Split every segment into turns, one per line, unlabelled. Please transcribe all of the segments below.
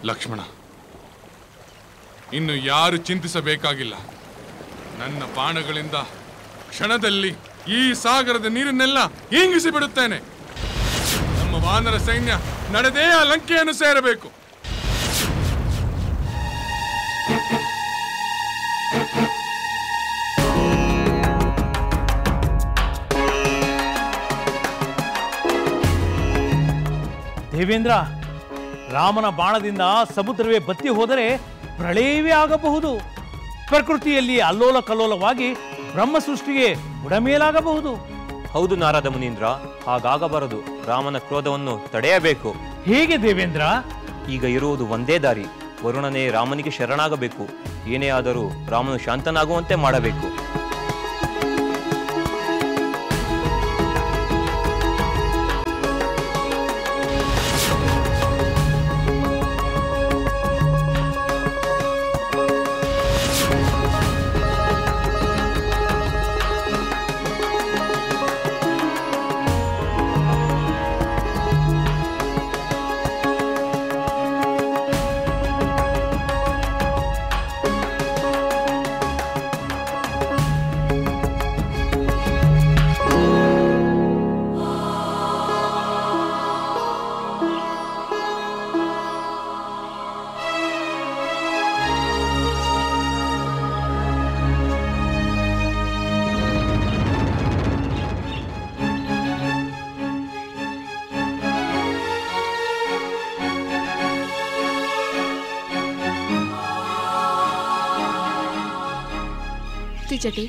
ಲಕ್ಷ್ಮಣ, ಇನ್ನು ಯಾರು ಚಿಂತಿಸಬೇಕಾಗಿಲ್ಲ. ನನ್ನ ಬಾಣಗಳಿಂದ ಕ್ಷಣದಲ್ಲಿ ಈ ಸಾಗರದ ನೀರನ್ನೆಲ್ಲ ಇಂಗಿಸಿ ಬಿಡುತ್ತೇನೆ. ನಮ್ಮ ವಾನರ ಸೈನ್ಯ ನಡೆದೇ ಆ ಲಂಕೆಯನ್ನು ಸೇರಬೇಕು.
ದೇವೇಂದ್ರ, ರಾಮನ ಬಾಣದಿಂದ ಸಮುದ್ರವೇ ಬತ್ತಿ ಹೋದರೆ ಪ್ರಳಯವೇ ಆಗಬಹುದು. ಪ್ರಕೃತಿಯಲ್ಲಿ ಅಲ್ಲೋಲ ಕಲ್ಲೋಲವಾಗಿ ಬ್ರಹ್ಮ ಸೃಷ್ಟಿಗೆ ಬುಡಮೇಲಾಗಬಹುದು.
ಹೌದು ನಾರದ ಮುನೀಂದ್ರ, ಹಾಗಾಗಬಾರದು. ರಾಮನ ಕ್ರೋಧವನ್ನು ತಡೆಯಬೇಕು.
ಹೇಗೆ ದೇವೇಂದ್ರ?
ಈಗ ಇರುವುದು ಒಂದೇ ದಾರಿ. ವರುಣನೇ ರಾಮನಿಗೆ ಶರಣಾಗಬೇಕು. ಏನೇ ಆದರೂ ರಾಮನು ಶಾಂತನಾಗುವಂತೆ ಮಾಡಬೇಕು.
ತ್ರಿಜಟೆ,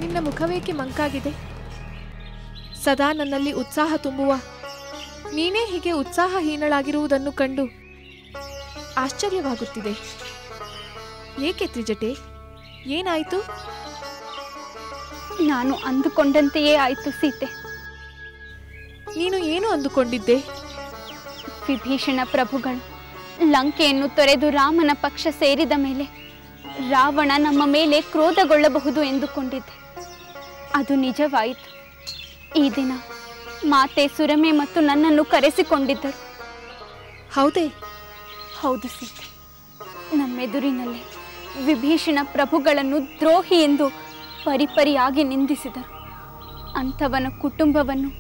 ನಿನ್ನ ಮುಖವೇಕೆ ಮಂಕಾಗಿದೆ? ಸದಾ ನನ್ನಲ್ಲಿ ಉತ್ಸಾಹ ತುಂಬುವ ನೀನೇ ಹೀಗೆ ಉತ್ಸಾಹಹೀನಳಾಗಿರುವುದನ್ನು ಕಂಡು ಆಶ್ಚರ್ಯವಾಗುತ್ತಿದೆ. ಏಕೆ ತ್ರಿಜಟೆ, ಏನಾಯಿತು?
ನಾನು ಅಂದುಕೊಂಡಂತೆಯೇ ಆಯಿತು ಸೀತೆ.
ನೀನು ಏನು ಅಂದುಕೊಂಡಿದ್ದೆ?
ವಿಭೀಷಣ ಪ್ರಭುಗಳು ಲಂಕೆಯನ್ನು ತೊರೆದು ರಾಮನ ಪಕ್ಷ ಸೇರಿದ ಮೇಲೆ ರಾವಣ ನಮ್ಮ ಮೇಲೆ ಕ್ರೋಧಗೊಳ್ಳಬಹುದು ಎಂದುಕೊಂಡಿದ್ದೆ. ಅದು ನಿಜವಾಯಿತು. ಈ ದಿನ ಮಾತೆ ಸುರಮೆ ಮತ್ತು ನನ್ನನ್ನು ಕರೆಸಿಕೊಂಡಿದ್ದರು.
ಹೌದೇ?
ಹೌದು ಸೀತೆ. ನಮ್ಮೆದುರಿನಲ್ಲೇ ವಿಭೀಷಣ ಪ್ರಭುಗಳನ್ನು ದ್ರೋಹಿ ಎಂದು ಪರಿಪರಿಯಾಗಿ ನಿಂದಿಸಿದರು. ಅಂಥವನ ಕುಟುಂಬವನ್ನು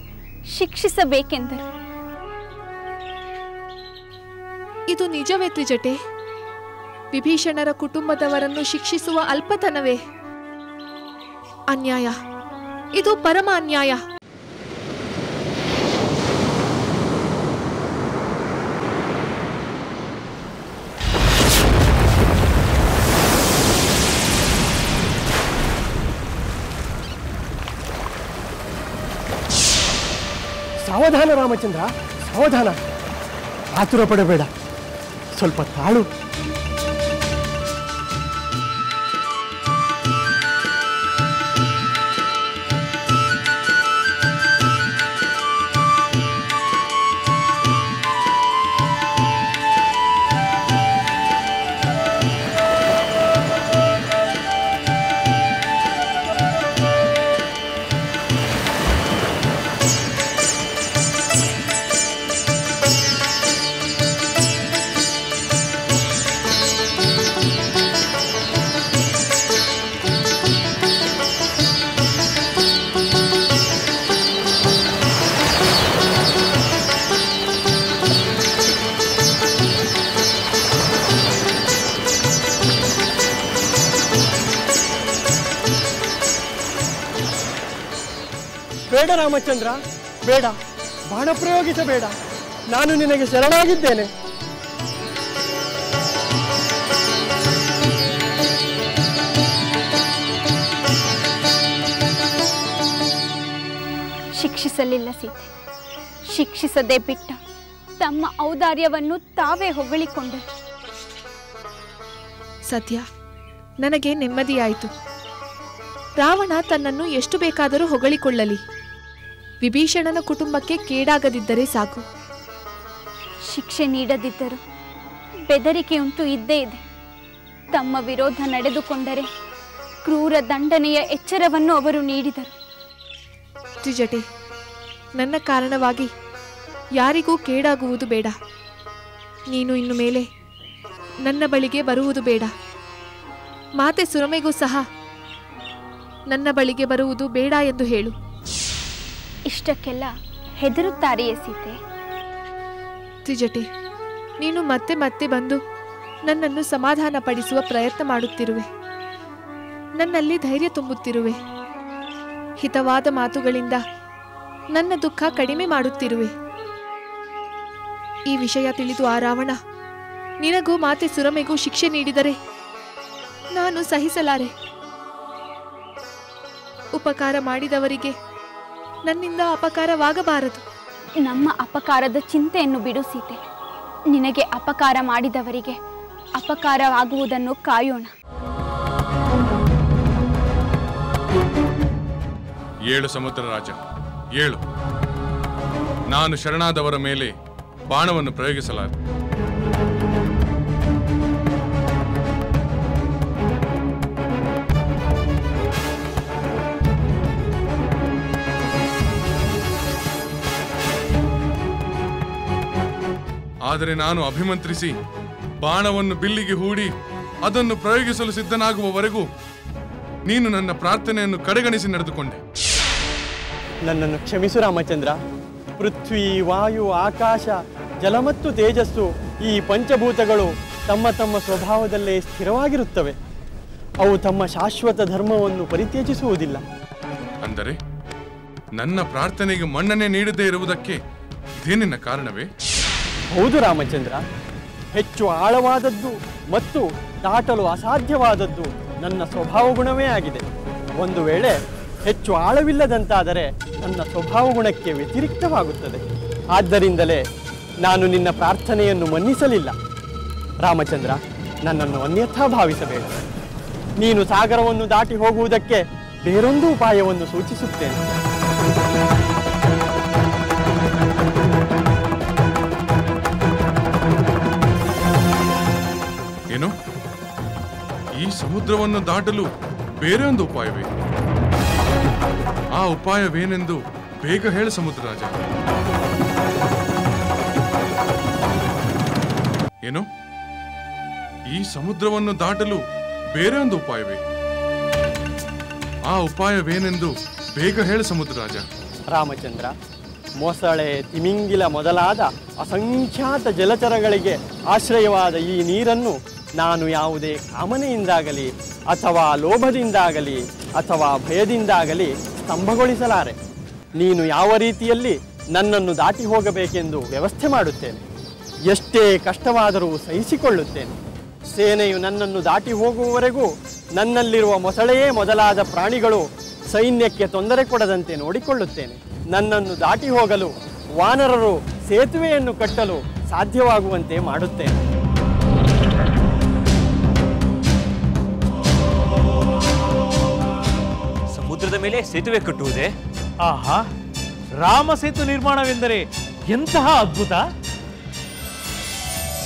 ಶಿಕ್ಷಿಸಬೇಕೆಂದರು.
ಇದು ನಿಜವೇ ತ್ರಿಜಟೆ? ವಿಭೀಷಣರ ಕುಟುಂಬದವರನ್ನು ಶಿಕ್ಷಿಸುವ ಅಲ್ಪತನವೇ? ಅನ್ಯಾಯ, ಇದು ಪರಮ ಅನ್ಯಾಯ.
ಸಾವಧಾನ ರಾಮಚಂದ್ರ, ಸಾವಧಾನ. ಆತುರ ಪಡಬೇಡ, ಸ್ವಲ್ಪ ತಾಳು. ಬೇಡ ರಾಮಚಂದ್ರ, ಬೇಡ. ಬಾಣ ಪ್ರಯೋಗಿಸಬೇಡ. ನಾನು ನಿನಗೆ ಶರಣಾಗಿದ್ದೇನೆ.
ಶಿಕ್ಷಿಸಲಿಲ್ಲ ಸೀತೆ. ಶಿಕ್ಷಿಸದೆ ಬಿಟ್ಟ ತಮ್ಮ ಔದಾರ್ಯವನ್ನು ತಾವೇ ಹೊಗಳಿಕೊಂಡರು.
ಸದ್ಯ ನನಗೆ ನೆಮ್ಮದಿಯಾಯಿತು. ರಾವಣ ತನ್ನನ್ನು ಎಷ್ಟು ಬೇಕಾದರೂ ಹೊಗಳಿಕೊಳ್ಳಲಿ, ವಿಭೀಷಣನ ಕುಟುಂಬಕ್ಕೆ ಕೇಡಾಗದಿದ್ದರೆ ಸಾಕು.
ಶಿಕ್ಷೆ ನೀಡದಿದ್ದರೂ ಬೆದರಿಕೆಯುಂಟು ಇದ್ದೇ ಇದೆ. ತಮ್ಮ ವಿರೋಧ ನಡೆದುಕೊಂಡರೆ ಕ್ರೂರ ದಂಡನೆಯ ಎಚ್ಚರವನ್ನು ಅವರು ನೀಡಿದರು.
ತ್ರಿಜಟೆ, ನನ್ನ ಕಾರಣವಾಗಿ ಯಾರಿಗೂ ಕೇಡಾಗುವುದು ಬೇಡ. ನೀನು ಇನ್ನು ಮೇಲೆ ನನ್ನ ಬಳಿಗೆ ಬರುವುದು ಬೇಡ. ಮಾತೆ ಸುರಮೆಗೂ ಸಹ ನನ್ನ ಬಳಿಗೆ ಬರುವುದು ಬೇಡ ಎಂದು ಹೇಳು.
ಇಷ್ಟಕ್ಕೆಲ್ಲ ಹೆದರುತ್ತಾರೆಯೇ ಸೀತೆ?
ತ್ರಿಜಟೆ, ನೀನು ಮತ್ತೆ ಮತ್ತೆ ಬಂದು ನನ್ನನ್ನು ಸಮಾಧಾನ ಪಡಿಸುವ ಪ್ರಯತ್ನ ಮಾಡುತ್ತಿರುವೆ. ನನ್ನಲ್ಲಿ ಧೈರ್ಯ ತುಂಬುತ್ತಿರುವೆ. ಹಿತವಾದ ಮಾತುಗಳಿಂದ ನನ್ನ ದುಃಖ ಕಡಿಮೆ ಮಾಡುತ್ತಿರುವೆ. ಈ ವಿಷಯ ತಿಳಿದು ಆ ರಾವಣ ನಿನಗೂ ಮಾತೆ ಸುರಮೆಗೂ ಶಿಕ್ಷೆ ನೀಡಿದರೆ ನಾನು ಸಹಿಸಲಾರೆ. ಉಪಕಾರ ಮಾಡಿದವರಿಗೆ ನನ್ನಿಂದ ಅಪಕಾರವಾಗಬಾರದು.
ನಮ್ಮ ಅಪಕಾರದ ಚಿಂತೆಯನ್ನು ಬಿಡು ಸೀತೆ. ನಿನಗೆ ಅಪಕಾರ ಮಾಡಿದವರಿಗೆ ಅಪಕಾರವಾಗುವುದನ್ನು ಕಾಯೋಣ.
ಏಳು ಸಮುದ್ರ ರಾಜ, ಏಳು. ನಾನು ಶರಣಾದವರ ಮೇಲೆ ಬಾಣವನ್ನು ಪ್ರಯೋಗಿಸಲಾರೆ. ಆದರೆ ನಾನು ಅಭಿಮಂತ್ರಿಸಿ ಬಾಣವನ್ನು ಬಿಲ್ಲಿಗೆ ಹೂಡಿ ಅದನ್ನು ಪ್ರಯೋಗಿಸಲು ಸಿದ್ಧನಾಗುವವರೆಗೂ ನೀನು ನನ್ನ ಪ್ರಾರ್ಥನೆಯನ್ನು ಕಡೆಗಣಿಸಿ ನಡೆದುಕೊಂಡೆ.
ನನ್ನನ್ನು ಕ್ಷಮಿಸು ರಾಮಚಂದ್ರ. ಪೃಥ್ವಿ, ವಾಯು, ಆಕಾಶ, ಜಲ ಮತ್ತು ತೇಜಸ್ಸು ಈ ಪಂಚಭೂತಗಳು ತಮ್ಮ ತಮ್ಮ ಸ್ವಭಾವದಲ್ಲೇ ಸ್ಥಿರವಾಗಿರುತ್ತವೆ. ಅವು ತಮ್ಮ ಶಾಶ್ವತ ಧರ್ಮವನ್ನು ಪರಿತ್ಯಜಿಸುವುದಿಲ್ಲ.
ಅಂದರೆ ನನ್ನ ಪ್ರಾರ್ಥನೆಗೆ ಮನ್ನಣೆ ನೀಡದೇ ಇರುವುದಕ್ಕೆ ಇದೇನಿನ ಕಾರಣವೇ?
ಹೌದು ರಾಮಚಂದ್ರ. ಹೆಚ್ಚು ಆಳವಾದದ್ದು ಮತ್ತು ದಾಟಲು ಅಸಾಧ್ಯವಾದದ್ದು ನನ್ನ ಸ್ವಭಾವ ಗುಣವೇ ಆಗಿದೆ. ಒಂದು ವೇಳೆ ಹೆಚ್ಚು ಆಳವಿಲ್ಲದಂತಾದರೆ ನನ್ನ ಸ್ವಭಾವ ಗುಣಕ್ಕೆ ವ್ಯತಿರಿಕ್ತವಾಗುತ್ತದೆ. ಆದ್ದರಿಂದಲೇ ನಾನು ನಿನ್ನ ಪ್ರಾರ್ಥನೆಯನ್ನು ಮನ್ನಿಸಲಿಲ್ಲ. ರಾಮಚಂದ್ರ, ನನ್ನನ್ನು ಅನ್ಯಥಾ ಭಾವಿಸಬೇಡ. ನೀನು ಸಾಗರವನ್ನು ದಾಟಿ ಹೋಗುವುದಕ್ಕೆ ಬೇರೊಂದು ಉಪಾಯವನ್ನು ಸೂಚಿಸುತ್ತೇನೆ.
ಏನು? ಈ ಸಮುದ್ರವನ್ನು ದಾಟಲು ಬೇರೆ ಒಂದು ಉಪಾಯವೇ? ಆ ಉಪಾಯವೇನೆಂದು ಬೇಗ ಹೇಳು ಸಮುದ್ರ ರಾಜ. ಏನು? ಈ ಸಮುದ್ರವನ್ನು ದಾಟಲು ಬೇರೆ ಒಂದು ಉಪಾಯವೇ? ಆ ಉಪಾಯವೇನೆಂದು ಬೇಗ ಹೇಳು ಸಮುದ್ರ ರಾಜ.
ರಾಮಚಂದ್ರ, ಮೊಸಳೆ, ತಿಮಿಂಗಿಲ ಮೊದಲಾದ ಅಸಂಖ್ಯಾತ ಜಲಚರಗಳಿಗೆ ಆಶ್ರಯವಾದ ಈ ನೀರನ್ನು ನಾನು ಯಾವುದೇ ಕಾಮನೆಯಿಂದಾಗಲಿ ಅಥವಾ ಲೋಭದಿಂದಾಗಲಿ ಅಥವಾ ಭಯದಿಂದಾಗಲಿ ಸ್ತಂಭಗೊಳಿಸಲಾರೆ. ನೀನು ಯಾವ ರೀತಿಯಲ್ಲಿ ನನ್ನನ್ನು ದಾಟಿ ಹೋಗಬೇಕೆಂದು ವ್ಯವಸ್ಥೆ ಮಾಡುತ್ತೇನೆ. ಎಷ್ಟೇ ಕಷ್ಟವಾದರೂ ಸಹಿಸಿಕೊಳ್ಳುತ್ತೇನೆ. ಸೇನೆಯು ನನ್ನನ್ನು ದಾಟಿ ಹೋಗುವವರೆಗೂ ನನ್ನಲ್ಲಿರುವ ಮೊಸಳೆಯೇ ಮೊದಲಾದ ಪ್ರಾಣಿಗಳು ಸೈನ್ಯಕ್ಕೆ ತೊಂದರೆ ಕೊಡದಂತೆ ನೋಡಿಕೊಳ್ಳುತ್ತೇನೆ. ನನ್ನನ್ನು ದಾಟಿ ಹೋಗಲು ವಾನರರು ಸೇತುವೆಯನ್ನು ಕಟ್ಟಲು ಸಾಧ್ಯವಾಗುವಂತೆ ಮಾಡುತ್ತೇನೆ.
ಸಮುದ್ರದ ಮೇಲೆ ಸೇತುವೆ ಕಟ್ಟುವುದೇ?
ಆಹಾ, ರಾಮ ಸೇತು ನಿರ್ಮಾಣವೆಂದರೆ ಎಂತಹ ಅದ್ಭುತ!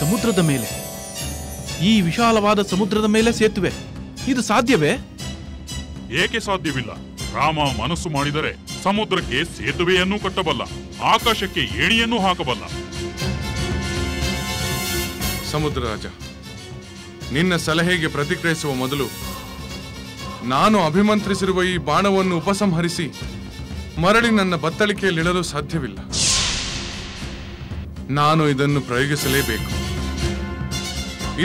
ಸಮುದ್ರದ ಮೇಲೆ, ಈ ವಿಶಾಲವಾದ ಸಮುದ್ರದ ಮೇಲೆ ಸೇತುವೆ, ಇದು ಸಾಧ್ಯವೇ?
ಏಕೆ ಸಾಧ್ಯವಿಲ್ಲ? ರಾಮ ಮನಸ್ಸು ಮಾಡಿದರೆ ಸಮುದ್ರಕ್ಕೆ ಸೇತುವೆಯನ್ನು ಕಟ್ಟಬಲ್ಲ, ಆಕಾಶಕ್ಕೆ ಏಣಿಯನ್ನು ಹಾಕಬಲ್ಲ.
ಸಮುದ್ರ ರಾಜ, ನಿನ್ನ ಸಲಹೆಗೆ ಪ್ರತಿಕ್ರಿಯಿಸುವ ಮೊದಲು ನಾನು ಅಭಿಮಂತ್ರಿಸಿರುವ ಈ ಬಾಣವನ್ನು ಉಪಸಂಹರಿಸಿ ಮರಳಿ ನನ್ನ ಬತ್ತಳಿಕೆಯಲ್ಲಿಡಲು ಸಾಧ್ಯವಿಲ್ಲ. ನಾನು ಇದನ್ನು ಪ್ರಯೋಗಿಸಲೇಬೇಕು.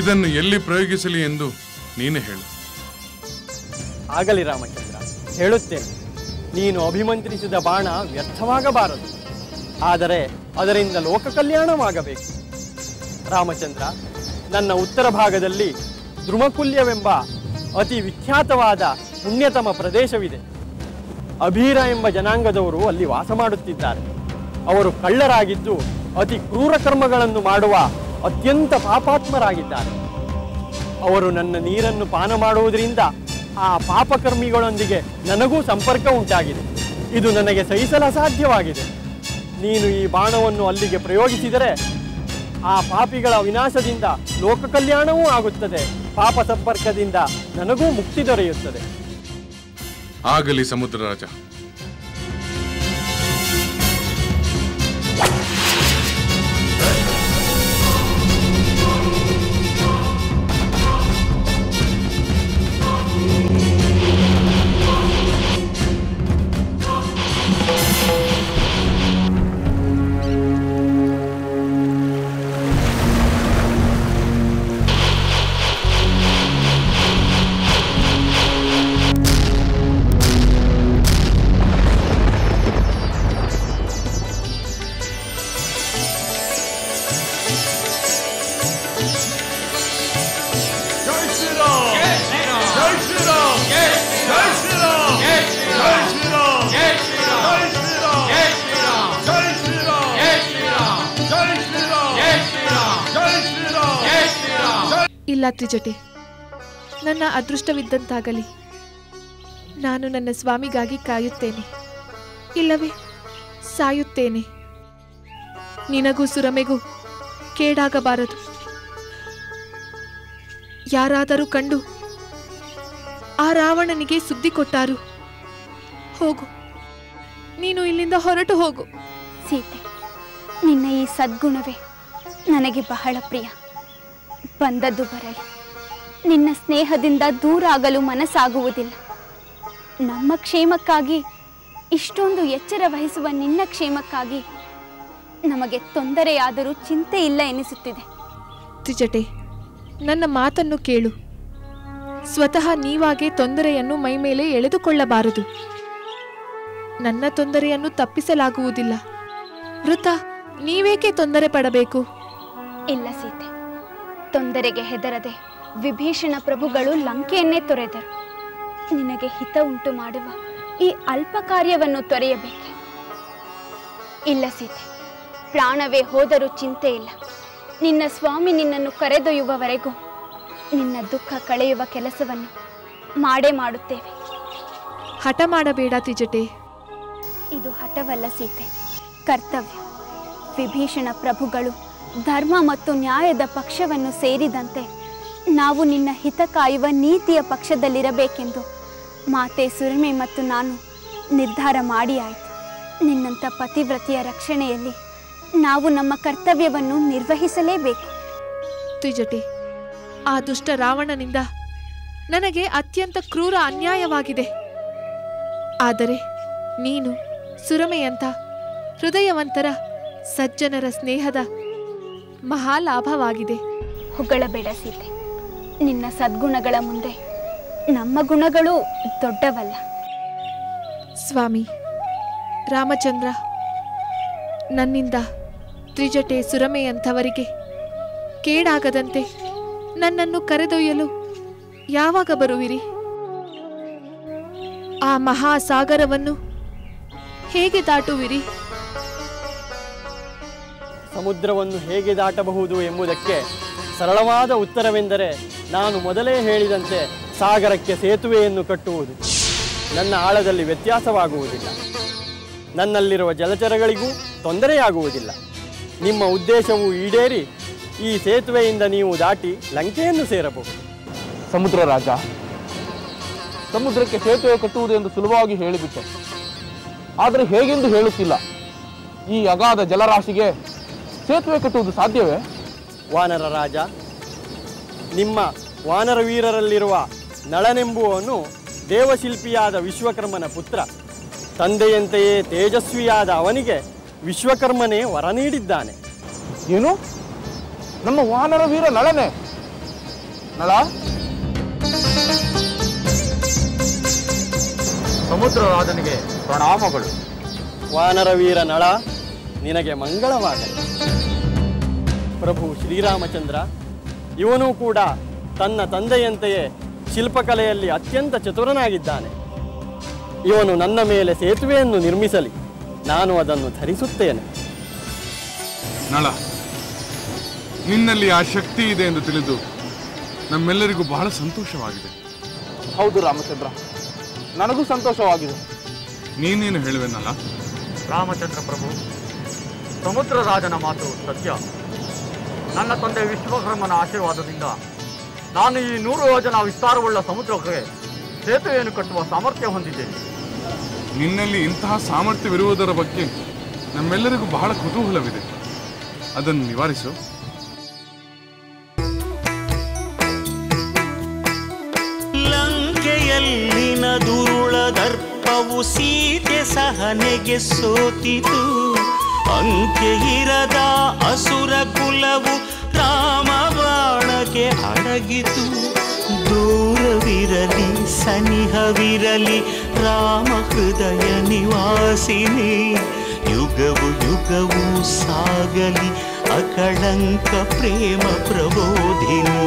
ಇದನ್ನು ಎಲ್ಲಿ ಪ್ರಯೋಗಿಸಲಿ ಎಂದು ನೀನೇ ಹೇಳು.
ಆಗಲಿ ರಾಮಚಂದ್ರ, ಹೇಳುತ್ತೇನೆ. ನೀನು ಅಭಿಮಂತ್ರಿಸಿದ ಬಾಣ ವ್ಯರ್ಥವಾಗಬಾರದು, ಆದರೆ ಅದರಿಂದ ಲೋಕ ಕಲ್ಯಾಣವಾಗಬೇಕು. ರಾಮಚಂದ್ರ, ನನ್ನ ಉತ್ತರ ಭಾಗದಲ್ಲಿ ದ್ರುಮಕುಲ್ಯವೆಂಬ ಅತಿ ವಿಖ್ಯಾತವಾದ ಪುಣ್ಯತಮ ಪ್ರದೇಶವಿದೆ. ಅಭೀರ ಎಂಬ ಜನಾಂಗದವರು ಅಲ್ಲಿ ವಾಸ ಮಾಡುತ್ತಿದ್ದಾರೆ. ಅವರು ಕಳ್ಳರಾಗಿದ್ದು ಅತಿ ಕ್ರೂರ ಕರ್ಮಗಳನ್ನು ಮಾಡುವ ಅತ್ಯಂತ ಪಾಪಾತ್ಮರಾಗಿದ್ದಾರೆ. ಅವರು ನನ್ನ ನೀರನ್ನು ಪಾನ ಮಾಡುವುದರಿಂದ ಆ ಪಾಪಕರ್ಮಿಗಳೊಂದಿಗೆ ನನಗೂ ಸಂಪರ್ಕ ಉಂಟಾಗಿದೆ. ಇದು ನನಗೆ ಸಹಿಸಲು ಅಸಾಧ್ಯವಾಗಿದೆ. ನೀನು ಈ ಬಾಣವನ್ನು ಅಲ್ಲಿಗೆ ಪ್ರಯೋಗಿಸಿದರೆ ಆ ಪಾಪಿಗಳ ವಿನಾಶದಿಂದ ಲೋಕ ಕಲ್ಯಾಣವೂ ಆಗುತ್ತದೆ, ಪಾಪ ಸಂಪರ್ಕದಿಂದ ನನಗೂ ಮುಕ್ತಿ ದೊರೆಯುತ್ತದೆ.
ಆಗಲಿ ಸಮುದ್ರ ರಾಜ.
ಇಲ್ಲ ತ್ರಿಜಟೆ, ನನ್ನ ಅದೃಷ್ಟವಿದ್ದಂತಾಗಲಿ. ನಾನು ನನ್ನ ಸ್ವಾಮಿಗಾಗಿ ಕಾಯುತ್ತೇನೆ, ಇಲ್ಲವೇ ಸಾಯುತ್ತೇನೆ. ನಿನಗೂ ಸುರಮೆಗೂ ಕೇಡಾಗಬಾರದು. ಯಾರಾದರೂ ಕಂಡು ಆ ರಾವಣನಿಗೆ ಸುದ್ದಿ ಕೊಟ್ಟಾರು. ಹೋಗು, ನೀನು ಇಲ್ಲಿಂದ ಹೊರಟು ಹೋಗು.
ಸೀತೆ, ನಿನ್ನ ಈ ಸದ್ಗುಣವೇ ನನಗೆ ಬಹಳ ಪ್ರಿಯ. ಬಂದದ್ದು ಬರಲಿ. ನಿನ್ನ ಸ್ನೇಹದಿಂದ ದೂರ ಆಗಲು ಮನಸ್ಸಾಗುವುದಿಲ್ಲ. ನಮ್ಮ ಕ್ಷೇಮಕ್ಕಾಗಿ, ಇಷ್ಟೊಂದು ಎಚ್ಚರ ವಹಿಸುವ ನಿನ್ನ ಕ್ಷೇಮಕ್ಕಾಗಿ ನಮಗೆ ತೊಂದರೆಯಾದರೂ ಚಿಂತೆ ಇಲ್ಲ ಎನಿಸುತ್ತಿದೆ.
ತ್ರಿಜಟೆ, ನನ್ನ ಮಾತನ್ನು ಕೇಳು. ಸ್ವತಃ ನೀವಾಗೆ ತೊಂದರೆಯನ್ನು ಮೈಮೇಲೆ ಎಳೆದುಕೊಳ್ಳಬಾರದು. ನನ್ನ ತೊಂದರೆಯನ್ನು ತಪ್ಪಿಸಲಾಗುವುದಿಲ್ಲ. ವೃತ, ನೀವೇಕೆ ತೊಂದರೆ ಪಡಬೇಕು?
ಇಲ್ಲ ಸೀತೆ, ತೊಂದರೆಗೆ ಹೆದರದೆ ವಿಭೀಷಣ ಪ್ರಭುಗಳು ಲಂಕೆಯನ್ನೇ ತೊರೆದರು. ನಿನಗೆ ಹಿತ ಉಂಟು ಮಾಡುವ ಈ ಅಲ್ಪ ಕಾರ್ಯವನ್ನು ತೊರೆಯಬೇಕೆ? ಇಲ್ಲ ಸೀತೆ, ಪ್ರಾಣವೇ ಹೋದರೂ ಚಿಂತೆ ಇಲ್ಲ. ನಿನ್ನ ಸ್ವಾಮಿ ನಿನ್ನನ್ನು ಕರೆದೊಯ್ಯುವವರೆಗೂ ನಿನ್ನ ದುಃಖ ಕಳೆಯುವ ಕೆಲಸವನ್ನು ಮಾಡೇ ಮಾಡುತ್ತೇವೆ.
ಹಠ ಮಾಡಬೇಡ ತ್ರಿಜಟೆ.
ಇದು ಹಠವಲ್ಲ ಸೀತೆ, ಕರ್ತವ್ಯ. ವಿಭೀಷಣ ಪ್ರಭುಗಳು ಧರ್ಮ ಮತ್ತು ನ್ಯಾಯದ ಪಕ್ಷವನ್ನು ಸೇರಿದಂತೆ ನಾವು ನಿನ್ನ ಹಿತ ಕಾಯುವ ನೀತಿಯ ಪಕ್ಷದಲ್ಲಿರಬೇಕೆಂದು ಮಾತೆ ಸುರಮೆ ಮತ್ತು ನಾನು ನಿರ್ಧಾರ ಮಾಡಿ ಆಯಿತು. ನಿನ್ನಂಥ ಪತಿವ್ರತೆಯ ರಕ್ಷಣೆಯಲ್ಲಿ ನಾವು ನಮ್ಮ ಕರ್ತವ್ಯವನ್ನು ನಿರ್ವಹಿಸಲೇಬೇಕು.
ತ್ರಿಜಟೆ, ಆ ದುಷ್ಟ ರಾವಣನಿಂದ ನನಗೆ ಅತ್ಯಂತ ಕ್ರೂರ ಅನ್ಯಾಯವಾಗಿದೆ. ಆದರೆ ನೀನು ಸುರಮೆಯಂಥ ಹೃದಯವಂತರ ಸಜ್ಜನರ ಸ್ನೇಹದ ಮಹಾಲಾಭವಾಗಿದೆ.
ಹೊಗಳಬೇಡ ಸೀತೆ, ನಿನ್ನ ಸದ್ಗುಣಗಳ ಮುಂದೆ ನಮ್ಮ ಗುಣಗಳು ದೊಡ್ಡವಲ್ಲ.
ಸ್ವಾಮಿ ರಾಮಚಂದ್ರ, ನನ್ನಿಂದ ತ್ರಿಜಟೆ ಸುರಮೆಯಂಥವರಿಗೆ ಕೇಡಾಗದಂತೆ ನನ್ನನ್ನು ಕರೆದೊಯ್ಯಲು ಯಾವಾಗ ಬರುವಿರಿ? ಆ ಮಹಾಸಾಗರವನ್ನು ಹೇಗೆ ದಾಟುವಿರಿ?
ಸಮುದ್ರವನ್ನು ಹೇಗೆ ದಾಟಬಹುದು ಎಂಬುದಕ್ಕೆ ಸರಳವಾದ ಉತ್ತರವೆಂದರೆ ನಾನು ಮೊದಲೇ ಹೇಳಿದಂತೆ ಸಾಗರಕ್ಕೆ ಸೇತುವೆಯನ್ನು ಕಟ್ಟುವುದು. ನನ್ನ ಆಳದಲ್ಲಿ ವ್ಯತ್ಯಾಸವಾಗುವುದಿಲ್ಲ. ನನ್ನಲ್ಲಿರುವ ಜಲಚರಗಳಿಗೂ ತೊಂದರೆಯಾಗುವುದಿಲ್ಲ. ನಿಮ್ಮ ಉದ್ದೇಶವು ಈಡೇರಿ ಈ ಸೇತುವೆಯಿಂದ ನೀವು ದಾಟಿ ಲಂಕೆಯನ್ನು ಸೇರಬಹುದು.
ಸಮುದ್ರ ರಾಜ, ಸಮುದ್ರಕ್ಕೆ ಸೇತುವೆ ಕಟ್ಟುವುದು ಎಂದು ಸುಲಭವಾಗಿ ಹೇಳಿಬಿಟ್ಟೆ. ಆದರೆ ಹೇಗೆಂದು ಹೇಳುತ್ತಿಲ್ಲ. ಈ ಅಗಾಧ ಜಲರಾಶಿಗೆ ಸೇತುವೆ ಕಟ್ಟುವುದು ಸಾಧ್ಯವೇ?
ವಾನರ ರಾಜ, ನಿಮ್ಮ ವಾನರ ವೀರರಲ್ಲಿರುವ ನಳನೆಂಬುವನು ದೇವಶಿಲ್ಪಿಯಾದ ವಿಶ್ವಕರ್ಮನ ಪುತ್ರ. ತಂದೆಯಂತೆಯೇ ತೇಜಸ್ವಿಯಾದ ಅವನಿಗೆ ವಿಶ್ವಕರ್ಮನೇ ವರ ನೀಡಿದ್ದಾನೆ.
ಏನು? ನಮ್ಮ ವಾನರ ವೀರ ನಳನೇ? ನಳ?
ಸಮುದ್ರ ರಾಜನಿಗೆ ಪ್ರಣಾಮಗಳು.
ವಾನರ ವೀರ ನಳ, ನಿನಗೆ ಮಂಗಳವಾಗಲಿ. ಪ್ರಭು ಶ್ರೀರಾಮಚಂದ್ರ, ಇವನೂ ಕೂಡ ತನ್ನ ತಂದೆಯಂತೆಯೇ ಶಿಲ್ಪಕಲೆಯಲ್ಲಿ ಅತ್ಯಂತ ಚತುರನಾಗಿದ್ದಾನೆ. ಇವನು ನನ್ನ ಮೇಲೆ ಸೇತುವೆಯನ್ನು ನಿರ್ಮಿಸಲಿ, ನಾನು ಅದನ್ನು ಧರಿಸುತ್ತೇನೆ.
ನಳ, ನಿನ್ನಲ್ಲಿ ಆ ಶಕ್ತಿ ಇದೆ ಎಂದು ತಿಳಿದು ನಮ್ಮೆಲ್ಲರಿಗೂ ಬಹಳ ಸಂತೋಷವಾಗಿದೆ.
ಹೌದು ರಾಮಚಂದ್ರ, ನನಗೂ ಸಂತೋಷವಾಗಿದೆ.
ನೀನೇನು ಹೇಳುವೆ ನಳ?
ರಾಮಚಂದ್ರ ಪ್ರಭು, ಸಮುದ್ರ ರಾಜನ ಮಾತು ಸತ್ಯ. ನನ್ನ ತಂದೆ ವಿಶ್ವಕರ್ಮನ ಆಶೀರ್ವಾದದಿಂದ ನಾನು ಈ 100 ಯೋಜನ ವಿಸ್ತಾರವುಳ್ಳ ಸಮುದ್ರಕ್ಕೆ ಸೇತುವೆಯನ್ನು ಕಟ್ಟುವ ಸಾಮರ್ಥ್ಯ ಹೊಂದಿದ್ದೇನೆ.
ನಿನ್ನಲ್ಲಿ ಇಂತಹ ಸಾಮರ್ಥ್ಯವಿರುವುದರ ಬಗ್ಗೆ ನಮ್ಮೆಲ್ಲರಿಗೂ ಬಹಳ ಕುತೂಹಲವಿದೆ. ಅದನ್ನು ನಿವಾರಿಸು.
ಲಂಕೆಯಲ್ಲಿನ ದುರುಳ ದರ್ಪವು ಸೀತೆ ಸಹನೆಗೆ ಸೋತಿತು. ಅಂಕೆ ಇರದ ಅಸುರ ಕುಲವು ರಾಮ ಬಾಣಕ್ಕೆ ಅಡಗಿತು. ದೂರವಿರಲಿ ಸನಿಹವಿರಲಿ ರಾಮ ಹೃದಯ ನಿವಾಸಿನಿ. ಯುಗವು ಯುಗವು ಸಾಗಲಿ ಅಕಳಂಕ ಪ್ರೇಮ ಪ್ರಬೋಧಿನಿ.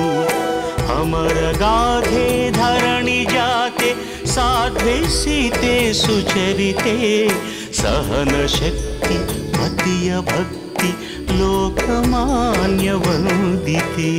ಅಮರ ಗಾಧೆ ಧರಣಿ ಜಾತೆ साध्वे सीते सुचरिते सहन शक्ति पतिय भक्ति लोकमान्य वंदिते।